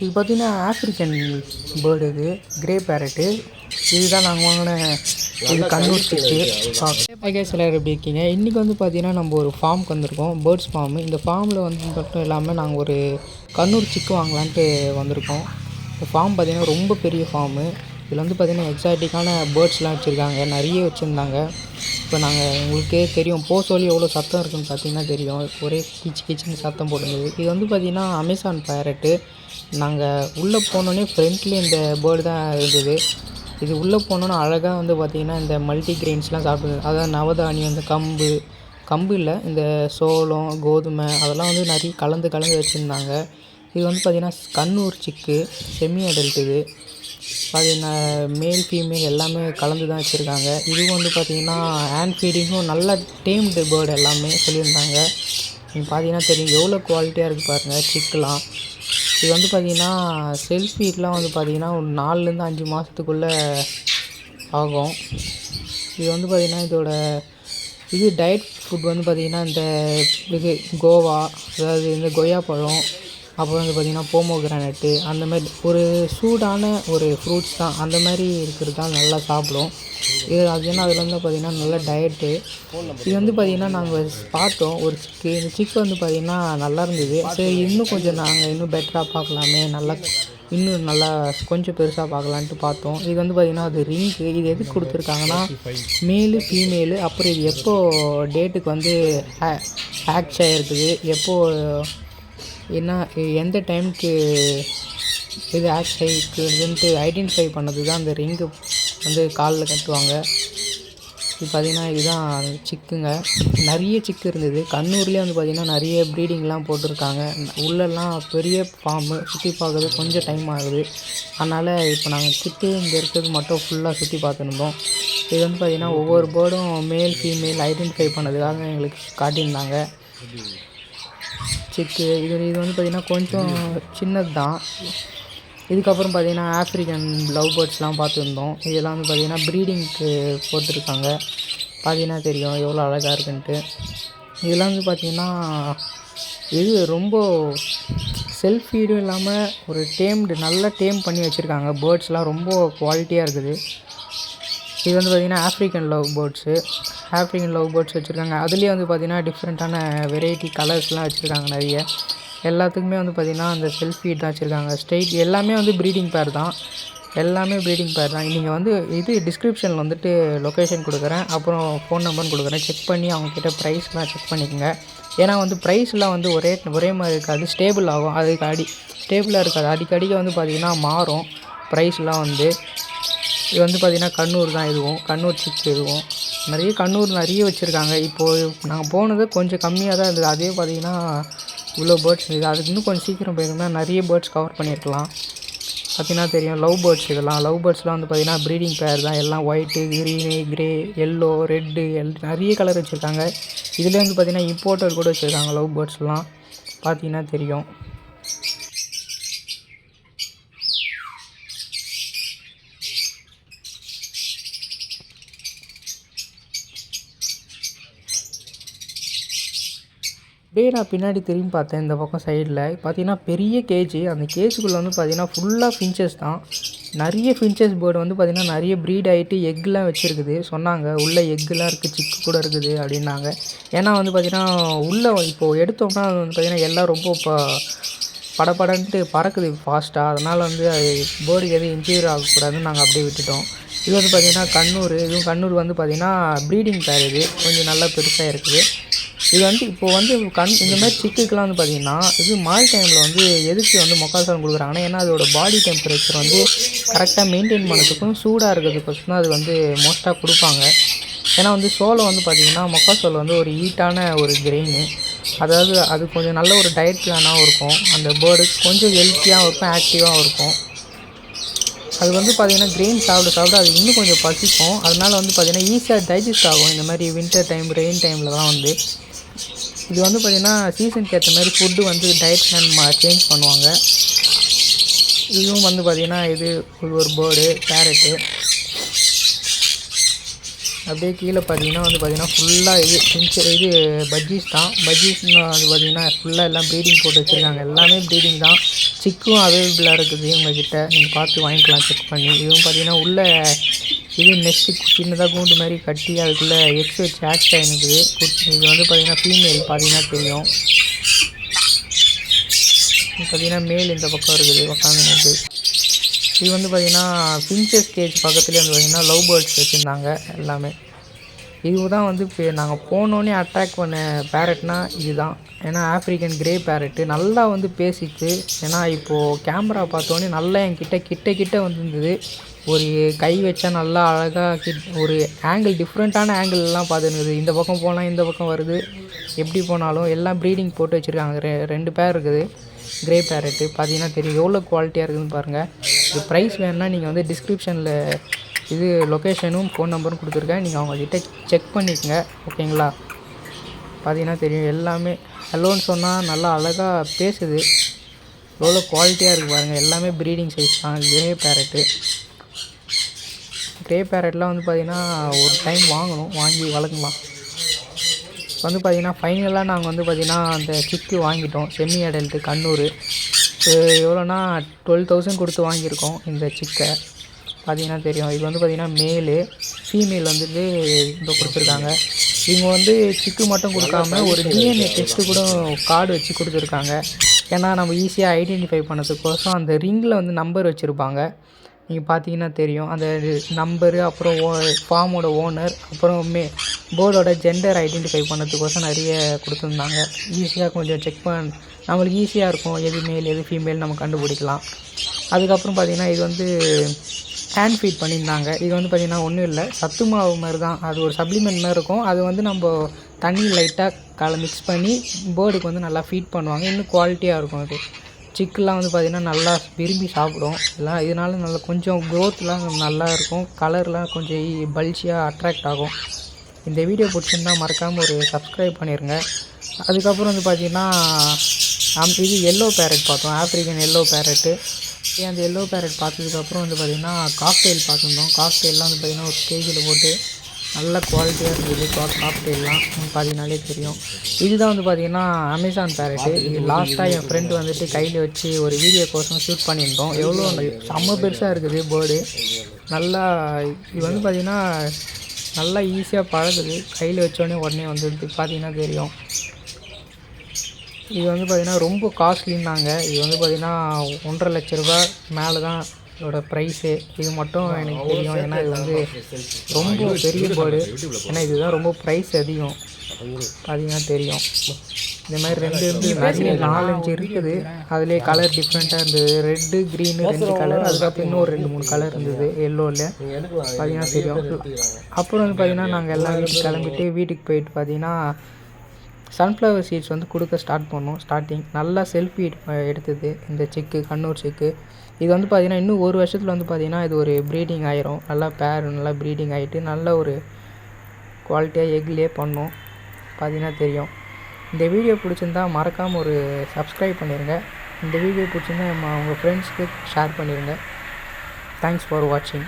இது பார்த்திங்கன்னா African bird, இது கிரே பேரட்டு. இதுதான் நாங்கள் வாங்கின இது கண்ணூர் சிக்கு. கேஸ் எல்லாரும் எப்படி இருக்கீங்க? இன்றைக்கி வந்து பார்த்திங்கன்னா நம்ம ஒரு ஃபார்முக்கு வந்திருக்கோம், பேர்ட்ஸ் ஃபார்மு. இந்த ஃபார்மில் வந்து மட்டும் இல்லாமல் நாங்கள் ஒரு கண்ணூர் சிக்கு வாங்கலான்ட்டு வந்திருக்கோம். இந்த ஃபார்ம் பார்த்திங்கன்னா ரொம்ப பெரிய ஃபார்மு. இதில் வந்து பார்த்திங்கன்னா எக்ஸாட்டிக்கான பேர்ட்ஸ்லாம் வச்சுருக்காங்க, நிறைய வச்சுருந்தாங்க. இப்போ நாங்கள் உங்களுக்கே தெரியும், சொல்லி எவ்வளோ சத்தம் இருக்குதுன்னு பார்த்தீங்கன்னா தெரியும். ஒரே கிச்சுன்னு சத்தம் போட்டுருந்தது. இது வந்து பார்த்திங்கன்னா அமேசான் பேரட்டு. நாங்கள் உள்ளே போனோடனே ஃப்ரண்ட்லேயே இந்த பேர்டு தான் இருந்தது. இது உள்ளே போனோன்னே அழகாக வந்து பார்த்திங்கன்னா இந்த மல்டி கிரெயின்ஸ்லாம் சாப்பிடுது. அதாவது நவதானியம், இந்த கம்பு இல்லை, இந்த சோளம், கோதுமை அதெல்லாம் வந்து நிறைய கலந்து வச்சுருந்தாங்க. இது வந்து பார்த்திங்கன்னா கண்ணூர் சிக்கு, செமி அடல்ட். இது பார்த்தீங்கன்னா மேல் ஃபீமேல் எல்லாமே கலந்து தான் வச்சுருக்காங்க. இதுவும் வந்து பார்த்திங்கன்னா ஹேண்ட் ஃபீடிங்கும் நல்ல டேம்டு பேர்டு எல்லாமே சொல்லியிருந்தாங்க. நீங்கள் பார்த்தீங்கன்னா தெரியும் எவ்வளோ குவாலிட்டியாக இருக்குது பாருங்கள் சிக்குலாம். இது வந்து பார்த்திங்கன்னா செல்ஃப் ஃபீட்லாம் வந்து பார்த்திங்கன்னா ஒரு 4லேருந்து 5 மாதத்துக்குள்ளே ஆகும். இது வந்து பார்த்திங்கன்னா இது டயட் ஃபுட் வந்து பார்த்திங்கன்னா இந்த இது கோவா, அதாவது இந்த கொய்யாப்பழம், அப்புறம் வந்து பார்த்திங்கன்னா போமோகிரானட்டு, அந்த மாதிரி ஒரு சூடான ஒரு ஃப்ரூட்ஸ் தான், அந்த மாதிரி இருக்கிறது தான் நல்லா சாப்பிடும். இது ஏன்னா அதில் வந்து பார்த்திங்கன்னா நல்ல டயட்டு. இது வந்து பார்த்திங்கன்னா நாங்கள் பார்த்தோம் ஒரு சிக்கு. இந்த சிக்கு வந்து பார்த்திங்கன்னா நல்லா இருந்தது. சரி இன்னும் கொஞ்சம் நாங்கள் இன்னும் பெட்டராக பார்க்கலாமே, இன்னும் நல்லா கொஞ்சம் பெருசாக பார்க்கலான்ட்டு பார்த்தோம். இது வந்து பார்த்திங்கன்னா அது ரிங்கு. இது எதுக்கு கொடுத்துருக்காங்கன்னா மேலு ஃபீமேலு, அப்புறம் இது எப்போது டேட்டுக்கு வந்து ஹேட்ச் ஆகிருக்குது, எப்போது எந்த டைமுக்கு இது ஹேட்ச் ஆகிருக்குதுன்ட்டு ஐடென்டிஃபை பண்ணது தான் அந்த ரிங்கு வந்து காலில் கட்டுவாங்க. இது பார்த்திங்கன்னா இதுதான் சிக்குங்க. நிறைய சிக்கு இருந்தது. கண்ணூர்லேயே வந்து பார்த்திங்கன்னா நிறைய ப்ரீடிங்லாம் போட்டிருக்காங்க. உள்ளெல்லாம் பெரிய ஃபார்மு, சுற்றி பார்க்குறது கொஞ்சம் டைம் ஆகுது. அதனால் இப்போ நாங்கள் கிட்டே இங்கே இருக்கிறது மட்டும் ஃபுல்லாக சுற்றி பார்த்துருந்தோம். இது வந்து பார்த்திங்கன்னா ஒவ்வொரு பேர்டும் மேல் ஃபீமேல் ஐடென்டிஃபை பண்ணதுக்காக எங்களுக்கு காட்டியிருந்தாங்க. சிக்கு இது வந்து பார்த்திங்கன்னா கொஞ்சம் சின்னது தான். இதுக்கப்புறம் பார்த்திங்கன்னா ஆஃப்ரிக்கன் லவ் பேர்ட்ஸ்லாம் பார்த்துருந்தோம். இதெல்லாம் வந்து பார்த்திங்கன்னா ப்ரீடிங்க்கு போட்டிருக்காங்க. பார்த்திங்கன்னா தெரியும் எவ்வளோ அழகாக இருக்குன்ட்டு. இதெல்லாம் வந்து பார்த்திங்கன்னா இது ரொம்ப செல்ஃப் ஃபீடும் இல்லாமல் ஒரு நல்லா டேம் பண்ணி வச்சுருக்காங்க. பேர்ட்ஸ்லாம் ரொம்ப குவாலிட்டியாக இருக்குது. இது வந்து பார்த்திங்கன்னா ஆஃப்ரிக்கன் லவ் பேர்ட்ஸ் வச்சுருக்காங்க. அதுலேயே வந்து பார்த்திங்கன்னா டிஃப்ரெண்ட்டான வெரைட்டி கலர்ஸ்லாம் வச்சுருக்காங்க நிறைய. எல்லாத்துக்குமே வந்து பார்த்திங்கன்னா அந்த செல்ஃப் ஃபீட் தான் வச்சுருக்காங்க. ஸ்ட்ரெயிட் எல்லாமே வந்து ப்ரீடிங் பேர் தான். நீங்கள் வந்து இது டிஸ்கிரிப்ஷனில் வந்துட்டு லொக்கேஷன் கொடுக்குறேன், அப்புறம் ஃபோன் நம்பரும் கொடுக்குறேன். செக் பண்ணி அவங்கக்கிட்ட ப்ரைஸ்லாம் செக் பண்ணிக்கோங்க. ஏன்னா வந்து ப்ரைஸ்லாம் வந்து ஒரே மாதிரி இருக்காது, ஸ்டேபிள் ஆகும். ஸ்டேபிளாக இருக்காது, அடிக்கடிக்க வந்து பார்த்திங்கன்னா மாறும் ப்ரைஸ்லாம் வந்து. இது வந்து பார்த்திங்கன்னா கண்ணூர் தான், இதுவும் கண்ணூர் சிக்கு. இதுவும் நிறைய வச்சுருக்காங்க. இப்போது நாங்கள் போனது கொஞ்சம் கம்மியாக தான் இருந்தது. அதே பார்த்திங்கன்னா இவ்வளோ பேர்ட்ஸ் இருந்தது. அதுக்கு இன்னும் கொஞ்சம் சீக்கிரம் போயிருந்தா நிறைய பேர்ட்ஸ் கவர் பண்ணியிருக்கலாம். பார்த்திங்கன்னா தெரியும் லவ் பேர்ட்ஸ்லாம் வந்து பார்த்திங்கன்னா ப்ரீடிங் பேர் தான். எல்லாம் white, green, grey, yellow, red, நிறைய கலர் வச்சுருக்காங்க. இதில் வந்து பார்த்திங்கன்னா இம்போர்ட்டர் கூட வச்சுருக்காங்க லவ் பேர்ட்ஸ்லாம். பார்த்திங்கன்னா தெரியும். அப்படியே நான் பின்னாடி திரும்பி பார்த்தேன். இந்த பக்கம் சைடில் பார்த்திங்கன்னா பெரிய கேஜு. அந்த கேஜுக்குள்ளே வந்து பார்த்திங்கன்னா ஃபுல்லாக ஃபின்ச்சஸ் தான். நிறைய ஃபின்ச்சஸ் பேர்டு வந்து பார்த்திங்கன்னா நிறைய ப்ரீட் ஆகிட்டு எக்லாம் வச்சுருக்குது சொன்னாங்க. உள்ளே எக்குலாம் இருக்குது, சிக்கு கூட இருக்குது அப்படின்னாங்க. ஏன்னா வந்து பார்த்திங்கன்னா உள்ளே இப்போது எடுத்தோம்னா வந்து பார்த்திங்கன்னா எல்லாம் ரொம்ப படப்படன்ட்டு பறக்குது ஃபாஸ்ட்டாக. அதனால் வந்து பேர்டு எதுவும் இன்ஜூரி ஆகக்கூடாதுன்னு நாங்கள் அப்படியே விட்டுட்டோம். இது வந்து பார்த்திங்கன்னா கண்ணூர் வந்து பார்த்திங்கன்னா ப்ரீடிங் பேர். இது கொஞ்சம் நல்லா பெருசாக இருக்குது. இது வந்து இப்போது வந்து இந்த மாதிரி சிக்குக்கெலாம் வந்து பார்த்திங்கன்னா இது மழை டைமில் வந்து எதுக்கு வந்து மொக்காசோளம் கொடுக்குறாங்கன்னா, ஏன்னா அதோட பாடி டெம்பரேச்சர் வந்து கரெக்டாக மெயின்டைன் பண்ணதுக்கும் சூடாக இருக்கிறதுக்கோசரம் தான் அது வந்து மோஸ்ட்டாக கொடுப்பாங்க. ஏன்னா வந்து சோளம் வந்து பார்த்திங்கன்னா மொக்காசோளம் வந்து ஒரு ஹீட்டான ஒரு கிரெயின். அதாவது அது கொஞ்சம் நல்ல ஒரு டயட் பிளானாகவும் இருக்கும். அந்த பேர்டு கொஞ்சம் ஹெல்த்தியாகவும் இருக்கும், ஆக்டிவாகவும் இருக்கும். அது வந்து பார்த்திங்கன்னா கிரெயின் சாப்பிட அது இன்னும் கொஞ்சம் பசிக்கும். அதனால் வந்து பார்த்திங்கன்னா ஈஸியாக டைஜஸ்ட் ஆகும். இந்த மாதிரி வின்டர் டைம், ரெயின் டைமில் தான் வந்து இது வந்து பார்த்திங்கன்னா சீசனுக்கு ஏற்ற மாதிரி ஃபுட்டு வந்து டயட் பிளான் சேஞ்ச் பண்ணுவாங்க. இதுவும் வந்து பார்த்திங்கன்னா இது ஒரு பேர்டு பேரட்டு. அப்படியே கீழே பார்த்தீங்கன்னா வந்து பார்த்திங்கன்னா ஃபுல்லாக பஜ்ஜீஸ் தான். பஜ்ஜீஸ்னால் அது பார்த்திங்கன்னா ஃபுல்லாக எல்லாம் ப்ரீடிங் போட்டு வச்சுருக்காங்க. எல்லாமே ப்ரீடிங் தான். சிக்கும் அவைலபிளாக இருக்குது உங்கள்கிட்ட, நீங்கள் பார்த்து வாங்கிக்கலாம் செக் பண்ணி. இதுவும் பார்த்தீங்கன்னா உள்ளே இது நெஸ்ட்டு சின்னதாக கூண்டு மாதிரி கட்டி அதுக்குள்ளே எக்ஸ் வச்சு ஆக்ட் ஆகினுக்குது. இது வந்து பார்த்திங்கன்னா ஃபீமேல் பார்த்தீங்கன்னா தெரியும். பார்த்திங்கன்னா மேல் இந்த பக்கம் இருக்குது உட்காந்துருக்கு. இது வந்து பார்த்திங்கன்னா பின்சஸ் ஸ்டேஜ் பக்கத்துலேயே வந்து பார்த்திங்கன்னா லவ் பேர்ட்ஸ் வச்சுருந்தாங்க எல்லாமே. இதுதான் வந்து இப்போ நாங்கள் போனோன்னே அட்ராக்ட் பண்ண பேரட்னால் இதுதான். ஏன்னா ஆஃப்ரிக்கன் கிரே பேரட்டு நல்லா வந்து பேசிச்சு. ஏன்னா இப்போது கேமரா பார்த்தோன்னே நல்லா என்கிட்ட கிட்ட வந்துருந்தது. ஒரு கை வச்சா நல்லா அழகாக ஒரு ஆங்கிள் டிஃப்ரெண்ட்டான ஆங்கிள்லாம் பார்த்துருந்தது. இந்த பக்கம் போனால் இந்த பக்கம் வருது. எப்படி போனாலும் எல்லாம் ப்ரீடிங் போட்டு வச்சுருக்காங்க. 2 பேர் இருக்குது கிரே பேரட்டு. பார்த்தீங்கன்னா தெரியும் எவ்வளோ குவாலிட்டியாக இருக்குதுன்னு பாருங்கள். இது ப்ரைஸ் வேணுன்னா நீங்கள் வந்து டிஸ்கிரிப்ஷனில் இது லொக்கேஷனும் ஃபோன் நம்பரும் கொடுத்துருக்கேன். நீங்கள் அவங்கக்கிட்ட செக் பண்ணிக்கங்க, ஓகேங்களா? பார்த்தீங்கன்னா தெரியும் எல்லாமே ஹலோன்னு சொன்னால் நல்லா அழகாக பேசுது. எவ்வளோ குவாலிட்டியாக இருக்குது பாருங்கள். எல்லாமே ப்ரீடிங் சைஸ் தான் கிரே பேரட்டு. கிரே பேரட்லாம் வந்து பார்த்திங்கன்னா ஒரு டைம் வாங்கி வளர்க்கலாம். வந்து பார்த்திங்கன்னா ஃபைனலாக நாங்கள் வந்து பார்த்திங்கன்னா அந்த சிக்கு வாங்கிட்டோம். Semi adult Kannur. எவ்வளோனா 12,000 கொடுத்து வாங்கியிருக்கோம் இந்த சிக்கை. பார்த்திங்கன்னா தெரியும். இது வந்து பார்த்திங்கன்னா மேலு, ஃபீமேல் வந்துட்டு இப்போ கொடுத்துருக்காங்க. இவங்க வந்து சிக்கு மட்டும் கொடுக்காம ஒரு டிஎன்ஏ டெஸ்ட்டு கூட கார்டு வச்சு கொடுத்துருக்காங்க. ஏன்னா நம்ம ஈஸியாக ஐடென்டிஃபை பண்ணதுக்கோசம் அந்த ரிங்கில் வந்து நம்பர் வச்சுருப்பாங்க. நீங்கள் பார்த்தீங்கன்னா தெரியும் அந்த நம்பரு, அப்புறம் ஃபார்மோட ஓனர், அப்புறம் போர்டோட ஜெண்டர் ஐடென்டிஃபை பண்ணதுக்கோசம் நிறைய கொடுத்துருந்தாங்க. ஈஸியாக கொஞ்சம் செக் நம்மளுக்கு ஈஸியாக இருக்கும் எது மேல் எது ஃபீமேல் நம்ம கண்டுபிடிக்கலாம். அதுக்கப்புறம் பார்த்திங்கன்னா இது வந்து ஹேண்ட் ஃபீட் பண்ணியிருந்தாங்க. இது வந்து பார்த்திங்கன்னா ஒன்றும் இல்லை, சத்து மாவு மாதிரி தான். அது ஒரு சப்ளிமெண்ட் மாதிரி இருக்கும். அது வந்து நம்ம தண்ணி லைட்டாக மிக்ஸ் பண்ணி பேர்டுக்கு வந்து நல்லா ஃபீட் பண்ணுவாங்க. இன்னும் குவாலிட்டியாக இருக்கும். அது சிக்கெலாம் வந்து பார்த்திங்கன்னா நல்லா விரும்பி சாப்பிடும். இதனால நல்லா கொஞ்சம் க்ரோத்லாம் நல்லா இருக்கும். கலர்லாம் கொஞ்சம் பல்ஜியாக அட்ராக்ட் ஆகும். இந்த வீடியோ பிடிச்சிருந்தா மறக்காமல் ஒரு சப்ஸ்கிரைப் பண்ணிடுங்க. அதுக்கப்புறம் வந்து பார்த்திங்கன்னா இது எல்லோ பேரட் பார்த்தோம், ஆஃப்ரிக்கன் எல்லோ பேரட்டு. அந்த எல்லோ பேரட் பார்த்ததுக்கப்புறம் வந்து பார்த்திங்கன்னா காக்டெயில் பார்த்துருந்தோம். காக்டெயிலாம் வந்து பார்த்திங்கன்னா ஒரு ஸ்டேஜில் போட்டு நல்ல குவாலிட்டியாக இருந்தது. காக்டெயில்லாம் பார்த்தீங்கனாலே தெரியும். இதுதான் வந்து பார்த்திங்கன்னா அமேசான் பேரட்டு. இது லாஸ்ட்டாக என் ஃப்ரெண்டு வந்துட்டு கையில் வச்சு ஒரு வீடியோ கோசம் ஷூட் பண்ணியிருந்தோம். எவ்வளோ செம்ம பெருசாக இருக்குது பேர்டு. நல்லா இது வந்து பார்த்திங்கன்னா நல்லா ஈஸியாக பழகுது. கையில் வச்சோடனே உடனே வந்துடுது. பார்த்தீங்கன்னா தெரியும். இது வந்து பார்த்திங்கன்னா ரொம்ப காஸ்ட்லின்னாங்க. இது வந்து பார்த்திங்கன்னா 1,50,000 ரூபா மேலே தான் இதோட ப்ரைஸு. இது மட்டும் எனக்கு தெரியும். ஏன்னா இது வந்து ரொம்ப பெரிய பேர்டு. ஏன்னா இதுதான் ரொம்ப ப்ரைஸ் அதிகம். பார்த்தீங்கன்னா தெரியும். இந்த மாதிரி 2 நிறைய 4-5 இருக்குது. அதுலேயே கலர் டிஃப்ரெண்ட்டாக இருந்தது. Red, green 2 colour. அதுக்கப்புறம் இன்னும் ஒரு 2-3 கலர் இருந்தது எல்லோவில். பார்த்தீங்கன்னா தெரியும். அப்புறம் வந்து பார்த்திங்கன்னா நாங்கள் எல்லாம் வீட்டுக்கு கிளம்பிட்டு வீட்டுக்கு போயிட்டு பார்த்திங்கன்னா சன்ஃப்ளவர் சீட்ஸ் வந்து கொடுக்க ஸ்டார்ட் பண்ணோம். ஸ்டார்டிங் நல்லா செல்ஃபி எடுத்தது இந்த சிக்கு, கண்ணூர் சிக்கு. இது வந்து பார்த்திங்கன்னா இன்னும் 1 வருஷத்தில் வந்து பார்த்திங்கன்னா இது ஒரு ப்ரீடிங் ஆயிரும். நல்லா நல்லா ப்ரீடிங் ஆகிட்டு நல்ல ஒரு குவாலிட்டியாக எக்லேயே பண்ணோம். பார்த்திங்கன்னா தெரியும். இந்த வீடியோ பிடிச்சிருந்தா மறக்காமல் ஒரு சப்ஸ்கிரைப் பண்ணிடுங்க. இந்த வீடியோ பிடிச்சிருந்தா உங்கள் ஃப்ரெண்ட்ஸ்க்கு ஷேர் பண்ணிடுங்க. தேங்க்ஸ் ஃபார் வாட்சிங்.